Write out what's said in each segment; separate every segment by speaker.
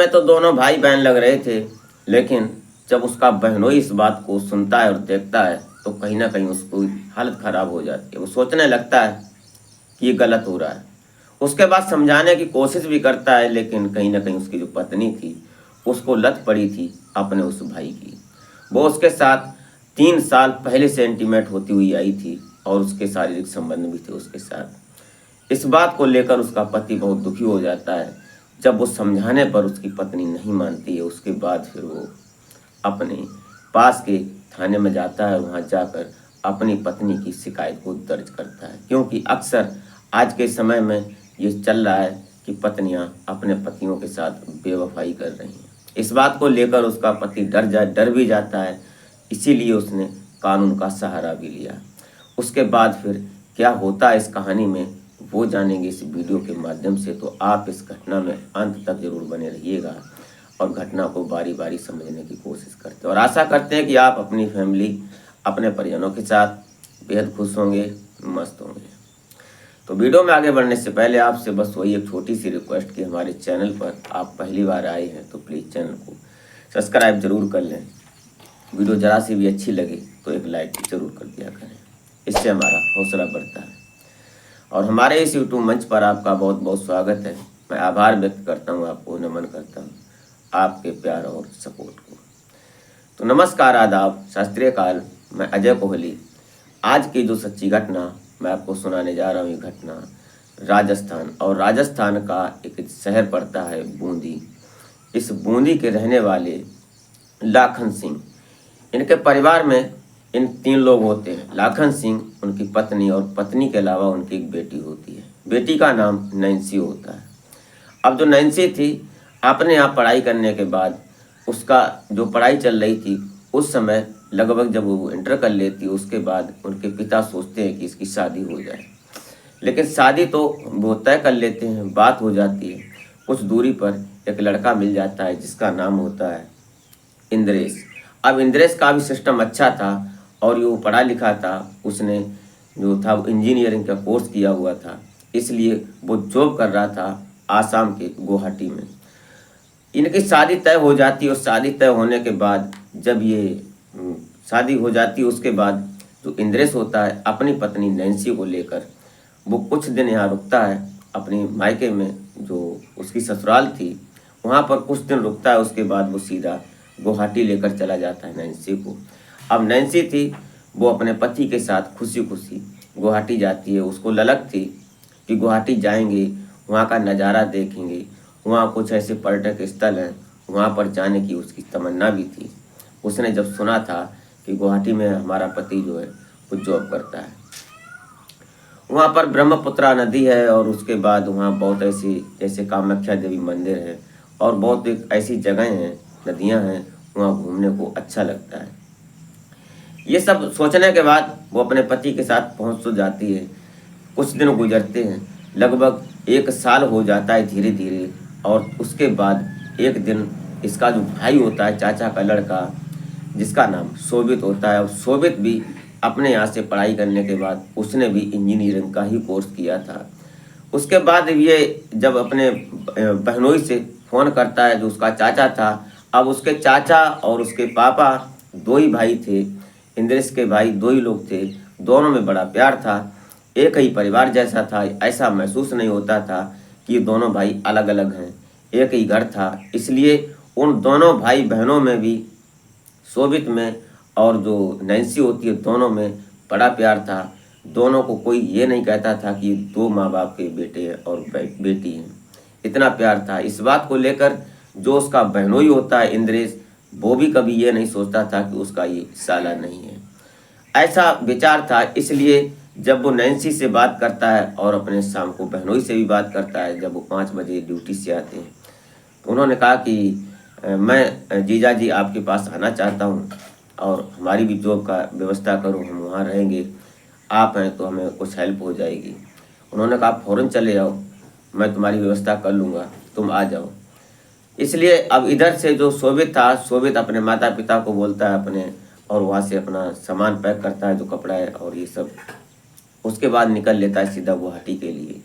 Speaker 1: में तो दोनों भाई बहन लग रहे थे, लेकिन जब उसका बहनोई इस बात को सुनता है और देखता है तो कहीं ना कहीं उसकी हालत खराब हो जाती है। वो सोचने लगता है कि ये गलत हो रहा है। उसके बाद समझाने की कोशिश भी करता है, लेकिन कहीं ना कहीं उसकी जो पत्नी थी उसको लत पड़ी थी अपने उस भाई की। वो उसके साथ 3 साल पहले से इंटीमेट होती हुई आई थी और उसके शारीरिक संबंध भी थे उसके साथ। इस बात को लेकर उसका पति बहुत दुखी हो जाता है। जब वो समझाने पर उसकी पत्नी नहीं मानती है, उसके बाद फिर वो अपने पास के थाने में जाता है। वहाँ जाकर अपनी पत्नी की शिकायत को दर्ज करता है, क्योंकि अक्सर आज के समय में ये चल रहा है कि पत्नियां अपने पतियों के साथ बेवफाई कर रही हैं। इस बात को लेकर उसका पति डर भी जाता है, इसीलिए उसने कानून का सहारा भी लिया। उसके बाद फिर क्या होता है इस कहानी में वो जानेंगे इस वीडियो के माध्यम से। तो आप इस घटना में अंत तक जरूर बने रहिएगा और घटना को बारी बारी समझने की कोशिश करते हैं, और आशा करते हैं कि आप अपनी फैमिली अपने परिजनों के साथ बेहद खुश होंगे, मस्त होंगे। तो वीडियो में आगे बढ़ने से पहले आपसे बस वही एक छोटी सी रिक्वेस्ट कि हमारे चैनल पर आप पहली बार आए हैं तो प्लीज़ चैनल को सब्सक्राइब जरूर कर लें। वीडियो ज़रा सी भी अच्छी लगे तो एक लाइक जरूर कर दिया करें, इससे हमारा हौसला बढ़ता है। और हमारे इस यूट्यूब मंच पर आपका बहुत बहुत स्वागत है। मैं आभार व्यक्त करता हूँ, आपको नमन करता हूँ आपके प्यार और सपोर्ट को। तो नमस्कार, आदाब, शास्त्रीय काल। मैं अजय कोहली। आज की जो सच्ची घटना मैं आपको सुनाने जा रहा हूँ, ये घटना राजस्थान, और राजस्थान का एक शहर पड़ता है बूंदी। इस बूंदी के रहने वाले लाखन सिंह, इनके परिवार में इन 3 लोग होते हैं। लाखन सिंह, उनकी पत्नी, और पत्नी के अलावा उनकी एक बेटी होती है। बेटी का नाम नैन्सी होता है। अब जो नैन्सी थी, अपने यहाँ पढ़ाई करने के बाद उसका जो पढ़ाई चल रही थी उस समय लगभग जब वो इंटर कर लेती है, उसके बाद उनके पिता सोचते हैं कि इसकी शादी हो जाए। लेकिन शादी तो वो तय कर लेते हैं, बात हो जाती है। कुछ दूरी पर एक लड़का मिल जाता है जिसका नाम होता है इंद्रेश। अब इंद्रेश का भी सिस्टम अच्छा था और ये वो पढ़ा लिखा था। उसने जो था वो इंजीनियरिंग का कोर्स किया हुआ था, इसलिए वो जॉब कर रहा था आसाम के गुवाहाटी में। इनकी शादी तय हो जाती है और शादी तय होने के बाद जब ये शादी हो जाती है, उसके बाद जो इंद्रेश होता है अपनी पत्नी नैन्सी को लेकर वो कुछ दिन यहाँ रुकता है अपनी मायके में, जो उसकी ससुराल थी वहाँ पर कुछ दिन रुकता है। उसके बाद वो सीधा गुवाहाटी लेकर चला जाता है नैन्सी को। अब नैन्सी थी वो अपने पति के साथ खुशी खुशी गुवाहाटी जाती है। उसको ललक थी कि गुवाहाटी जाएंगे, वहाँ का नज़ारा देखेंगे, वहाँ कुछ ऐसे पर्यटक स्थल हैं, वहाँ पर जाने की उसकी तमन्ना भी थी। उसने जब सुना था कि गुवाहाटी में हमारा पति जो है वो जॉब करता है, वहाँ पर ब्रह्मपुत्रा नदी है, और उसके बाद वहाँ बहुत ऐसी जैसे कामाख्या देवी मंदिर है और बहुत एक ऐसी जगह हैं, नदियाँ हैं, वहाँ घूमने को अच्छा लगता है। ये सब सोचने के बाद वो अपने पति के साथ पहुँच तो जाती है। कुछ दिन गुजरते हैं, लगभग 1 साल हो जाता है धीरे धीरे, और उसके बाद एक दिन इसका जो भाई होता है, चाचा का लड़का, जिसका नाम शोभित होता है, और शोभित भी अपने यहाँ से पढ़ाई करने के बाद उसने भी इंजीनियरिंग का ही कोर्स किया था। उसके बाद ये जब अपने बहनोई से फ़ोन करता है जो उसका चाचा था। अब उसके चाचा और उसके पापा 2 ही भाई थे, इंद्रेश के भाई 2 ही लोग थे। दोनों में बड़ा प्यार था, एक ही परिवार जैसा था। ऐसा महसूस नहीं होता था कि ये दोनों भाई अलग अलग हैं, एक ही घर था। इसलिए उन दोनों भाई बहनों में भी, शोभित में और जो नैन्सी होती है, दोनों में बड़ा प्यार था। दोनों को कोई ये नहीं कहता था कि 2 माँ बाप के बेटे हैं और बेटी हैं, इतना प्यार था। इस बात को लेकर जो उसका बहनोई होता है इंद्रेश, वो भी कभी ये नहीं सोचता था कि उसका ये साला नहीं है, ऐसा विचार था। इसलिए जब वो नैन्सी से बात करता है और अपने शाम को बहनोई से भी बात करता है, जब वो 5 बजे ड्यूटी से आते हैं, तो उन्होंने कहा कि मैं जीजा जी आपके पास आना चाहता हूँ और हमारी भी जॉब का व्यवस्था करो, हम वहाँ रहेंगे, आप हैं तो हमें कुछ हेल्प हो जाएगी। उन्होंने कहा फ़ौरन चले जाओ, मैं तुम्हारी व्यवस्था कर लूँगा, तुम आ जाओ। इसलिए अब इधर से जो शोभित था, शोभित अपने माता पिता को बोलता है अपने, और वहाँ से अपना सामान पैक करता है, जो कपड़ा है और ये सब। उसके बाद निकल लेता है सीधा गुवाहाटी के लिए।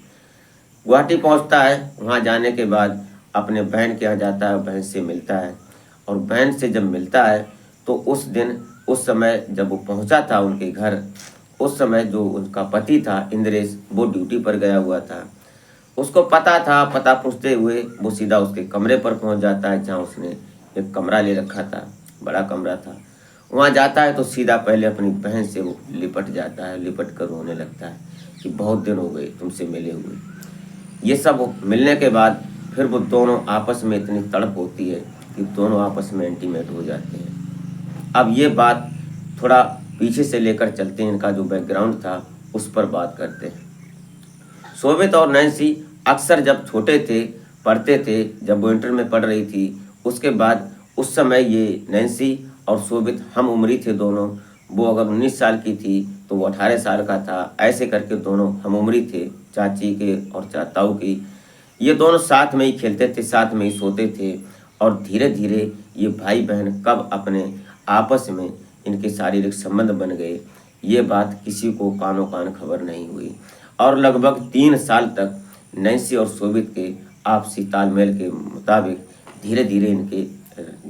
Speaker 1: गुवाहाटी पहुँचता है, वहाँ जाने के बाद अपने बहन के यहाँ जाता है, बहन से मिलता है। और बहन से जब मिलता है तो उस दिन, उस समय जब वो पहुंचा था उनके घर, उस समय जो उनका पति था इंद्रेश, वो ड्यूटी पर गया हुआ था। उसको पता था, पता पूछते हुए वो सीधा उसके कमरे पर पहुंच जाता है, जहाँ उसने एक कमरा ले रखा था, बड़ा कमरा था। वहाँ जाता है तो सीधा पहले अपनी बहन से वो लिपट जाता है, लिपट कर रोने लगता है कि बहुत दिन हो गए तुमसे मिले हुए। ये सब मिलने के बाद फिर वो दोनों आपस में इतनी तड़प होती है कि दोनों आपस में इंटीमेट हो जाते हैं। अब ये बात थोड़ा पीछे से लेकर चलते हैं, इनका जो बैकग्राउंड था उस पर बात करते हैं। शोभित और नैन्सी अक्सर जब छोटे थे, पढ़ते थे, जब वो इंटर में पढ़ रही थी, उसके बाद उस समय ये नैन्सी और शोभित हम उम्री थे दोनों। वो अगर 19 साल की थी तो वो 18 साल का था, ऐसे करके दोनों हम उम्री थे, चाची के और चाताऊ की। ये दोनों साथ में ही खेलते थे, साथ में ही सोते थे। और धीरे धीरे ये भाई बहन कब अपने आपस में इनके शारीरिक संबंध बन गए, ये बात किसी को कानो कान खबर नहीं हुई। और लगभग 3 साल तक नैन्सी और शोभित के आपसी तालमेल के मुताबिक धीरे धीरे इनके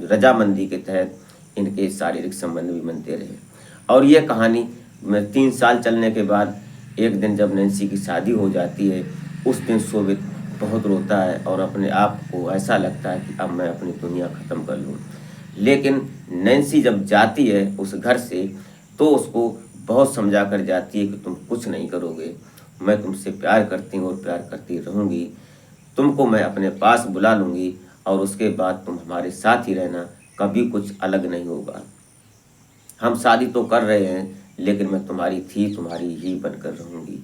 Speaker 1: रजामंदी के तहत इनके शारीरिक संबंध भी बनते रहे। और ये कहानी में 3 साल चलने के बाद एक दिन जब नैन्सी की शादी हो जाती है, उस दिन शोभित बहुत रोता है और अपने आप को ऐसा लगता है कि अब मैं अपनी दुनिया ख़त्म कर लूँ। लेकिन नैन्सी जब जाती है उस घर से तो उसको बहुत समझा कर जाती है कि तुम कुछ नहीं करोगे, मैं तुमसे प्यार करती हूँ और प्यार करती रहूँगी, तुमको मैं अपने पास बुला लूँगी और उसके बाद तुम हमारे साथ ही रहना, कभी कुछ अलग नहीं होगा। हम शादी तो कर रहे हैं लेकिन मैं तुम्हारी थी, तुम्हारी ही बनकर रहूँगी।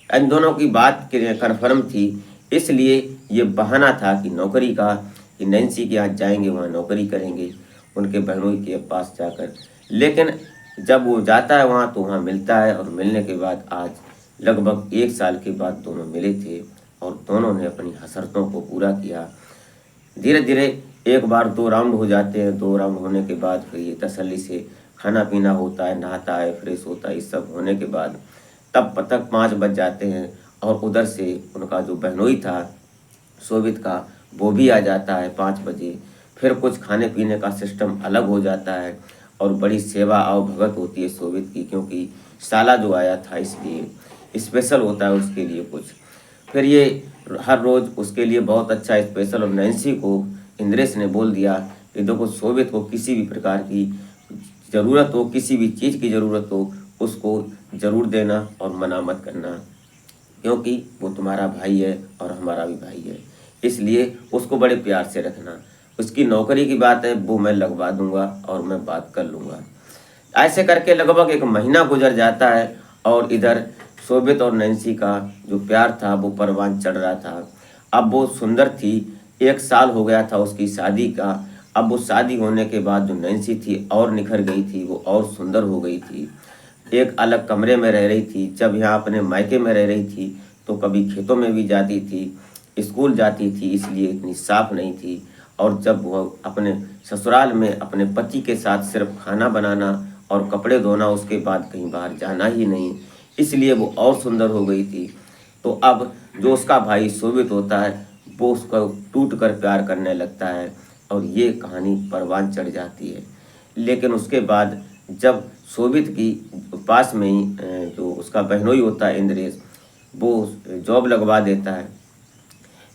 Speaker 1: इन दोनों की बात के कन्फर्म थी, इसलिए ये बहाना था कि नौकरी का, कि नैन्सी के यहाँ जाएंगे, वहाँ नौकरी करेंगे उनके बहनोई के पास जाकर। लेकिन जब वो जाता है वहाँ तो वहाँ मिलता है, और मिलने के बाद आज लगभग 1 साल के बाद दोनों मिले थे और दोनों ने अपनी हसरतों को पूरा किया। धीरे धीरे एक बार 2 राउंड हो जाते हैं, 2 राउंड होने के बाद फिर ये तसल्ली से खाना पीना होता है, नहाता है, फ्रेश होता है। इस सब होने के बाद तब तक 5 बज जाते हैं और उधर से उनका जो बहनोई था शोभित का, वो भी आ जाता है 5 बजे। फिर कुछ खाने पीने का सिस्टम अलग हो जाता है और बड़ी सेवा और भगत होती है शोभित की, क्योंकि साला जो आया था इसलिए स्पेशल होता है उसके लिए कुछ। फिर ये हर रोज़ उसके लिए बहुत अच्छा स्पेशल। और नैन्सी को इंद्रेश ने बोल दिया कि देखो, शोभित को किसी भी प्रकार की ज़रूरत हो, किसी भी चीज़ की ज़रूरत हो, उसको ज़रूर देना और मना मत करना, क्योंकि वो तुम्हारा भाई है और हमारा भी भाई है, इसलिए उसको बड़े प्यार से रखना। उसकी नौकरी की बात है वो मैं लगवा दूंगा और मैं बात कर लूँगा। ऐसे करके लगभग 1 महीना गुजर जाता है और इधर शोभित और नैन्सी का जो प्यार था वो परवान चढ़ रहा था। अब वो सुंदर थी, 1 साल हो गया था उसकी शादी का। अब वो शादी होने के बाद जो नैन्सी थी और निखर गई थी, वो और सुंदर हो गई थी। एक अलग कमरे में रह रही थी। जब यहाँ अपने मायके में रह रही थी तो कभी खेतों में भी जाती थी, स्कूल जाती थी, इसलिए इतनी साफ नहीं थी। और जब वो अपने ससुराल में अपने पति के साथ सिर्फ खाना बनाना और कपड़े धोना, उसके बाद कहीं बाहर जाना ही नहीं, इसलिए वो और सुंदर हो गई थी। तो अब जो उसका भाई शोभित होता है वो उसको टूट कर प्यार करने लगता है और ये कहानी परवान चढ़ जाती है। लेकिन उसके बाद जब शोभित की पास में ही जो उसका बहनोई होता है इंद्रेश, वो जॉब लगवा देता है।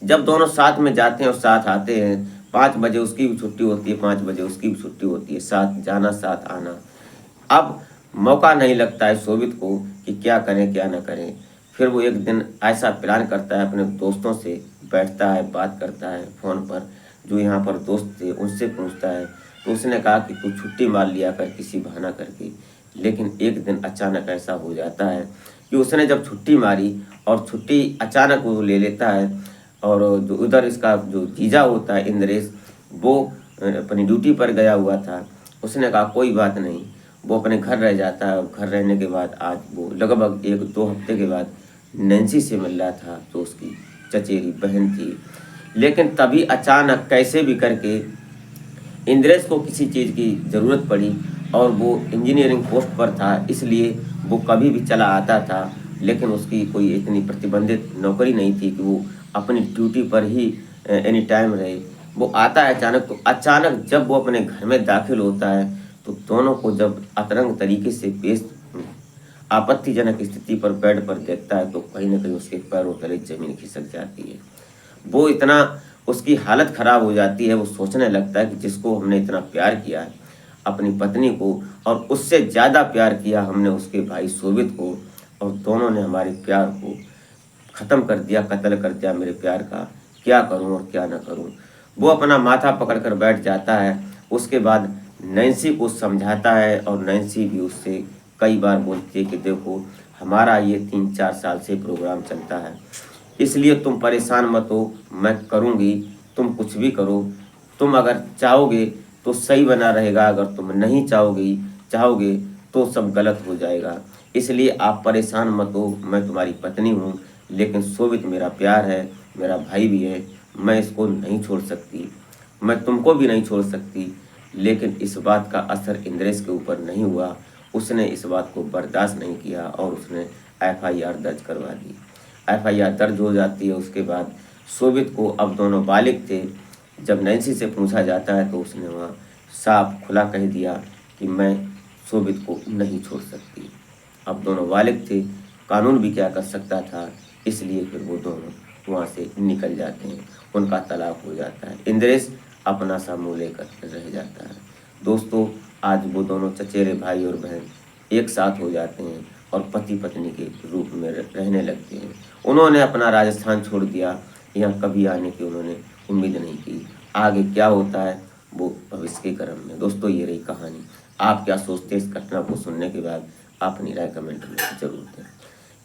Speaker 1: जब दोनों साथ में जाते हैं और साथ आते हैं, 5 बजे उसकी भी छुट्टी होती है, 5 बजे उसकी भी छुट्टी होती है, साथ जाना साथ आना। अब मौका नहीं लगता है शोभित को कि क्या करें क्या ना करें। फिर वो एक दिन ऐसा प्लान करता है, अपने दोस्तों से बैठता है, बात करता है फ़ोन पर, जो यहाँ पर दोस्त थे उनसे पूछता है। तो उसने कहा कि तू छुट्टी मार लिया कर किसी बहाना करके। लेकिन एक दिन अचानक ऐसा हो जाता है कि उसने जब छुट्टी मारी और छुट्टी अचानक वो ले लेता है, और जो उधर इसका जो जीजा होता है इंद्रेश, वो अपनी ड्यूटी पर गया हुआ था। उसने कहा कोई बात नहीं, वो अपने घर रह जाता है। और घर रहने के बाद आज वो लगभग 1-2 हफ्ते के बाद नैन्सी से मिल रहा था, जो उसकी चचेरी बहन थी। लेकिन तभी अचानक कैसे भी करके इंद्रेश को किसी चीज़ की ज़रूरत पड़ी, और वो इंजीनियरिंग पोस्ट पर था, इसलिए वो कभी भी चला आता था। लेकिन उसकी कोई इतनी प्रतिबंधित नौकरी नहीं थी कि वो अपनी ड्यूटी पर ही एनी टाइम रहे, वो आता है अचानक। तो अचानक जब वो अपने घर में दाखिल होता है तो दोनों को जब अतरंग तरीके से पेश आपत्तिजनक स्थिति पर बेड पर देखता है तो कहीं ना कहीं उसके पैरों तले जमीन खिसक जाती है। वो इतना, उसकी हालत खराब हो जाती है, वो सोचने लगता है कि जिसको हमने इतना प्यार किया है अपनी पत्नी को, और उससे ज़्यादा प्यार किया हमने उसके भाई शोभित को, और दोनों ने हमारे प्यार को ख़त्म कर दिया, कत्ल कर दिया मेरे प्यार का। क्या करूं और क्या ना करूं। वो अपना माथा पकड़कर बैठ जाता है। उसके बाद नैन्सी को समझाता है और नैन्सी भी उससे कई बार बोलती है कि देखो हमारा ये 3-4 साल से प्रोग्राम चलता है, इसलिए तुम परेशान मत हो, मैं करूँगी, तुम कुछ भी करो। तुम अगर चाहोगे तो सही बना रहेगा, अगर तुम नहीं चाहोगे तो सब गलत हो जाएगा। इसलिए आप परेशान मत हो, मैं तुम्हारी पत्नी हूँ, लेकिन शोभित मेरा प्यार है, मेरा भाई भी है, मैं इसको नहीं छोड़ सकती, मैं तुमको भी नहीं छोड़ सकती। लेकिन इस बात का असर इंद्रेश के ऊपर नहीं हुआ। उसने इस बात को बर्दाश्त नहीं किया और उसने एफआईआर दर्ज करवा दी। एफआईआर दर्ज हो जाती है। उसके बाद शोभित को, अब दोनों बालिग थे, जब नैन्सी से पूछा जाता है तो उसने वहाँ साफ खुला कह दिया कि मैं शोभित को नहीं छोड़ सकती। अब दोनों बालिग थे, कानून भी क्या कर सकता था, इसलिए फिर वो दोनों वहाँ से निकल जाते हैं, उनका तलाक हो जाता है। इंद्रेश अपना सा मुँह लेकर रह जाता है। दोस्तों, आज वो दोनों चचेरे भाई और बहन एक साथ हो जाते हैं और पति पत्नी के रूप में रहने लगते हैं। उन्होंने अपना राजस्थान छोड़ दिया, यहाँ कभी आने की उन्होंने उम्मीद नहीं की। आगे क्या होता है वो भविष्य के कर्म में। दोस्तों, ये रही कहानी। आप क्या सोचते हैं इस घटना को सुनने के बाद? आप अपनी राय कमेंट में जरूर दें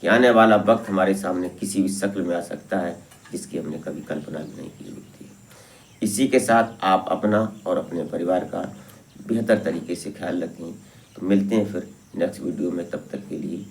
Speaker 1: कि आने वाला वक्त हमारे सामने किसी भी शक्ल में आ सकता है जिसकी हमने कभी कल्पना भी नहीं की होती है। इसी के साथ आप अपना और अपने परिवार का बेहतर तरीके से ख्याल रखें। तो मिलते हैं फिर नेक्स्ट वीडियो में, तब तक के लिए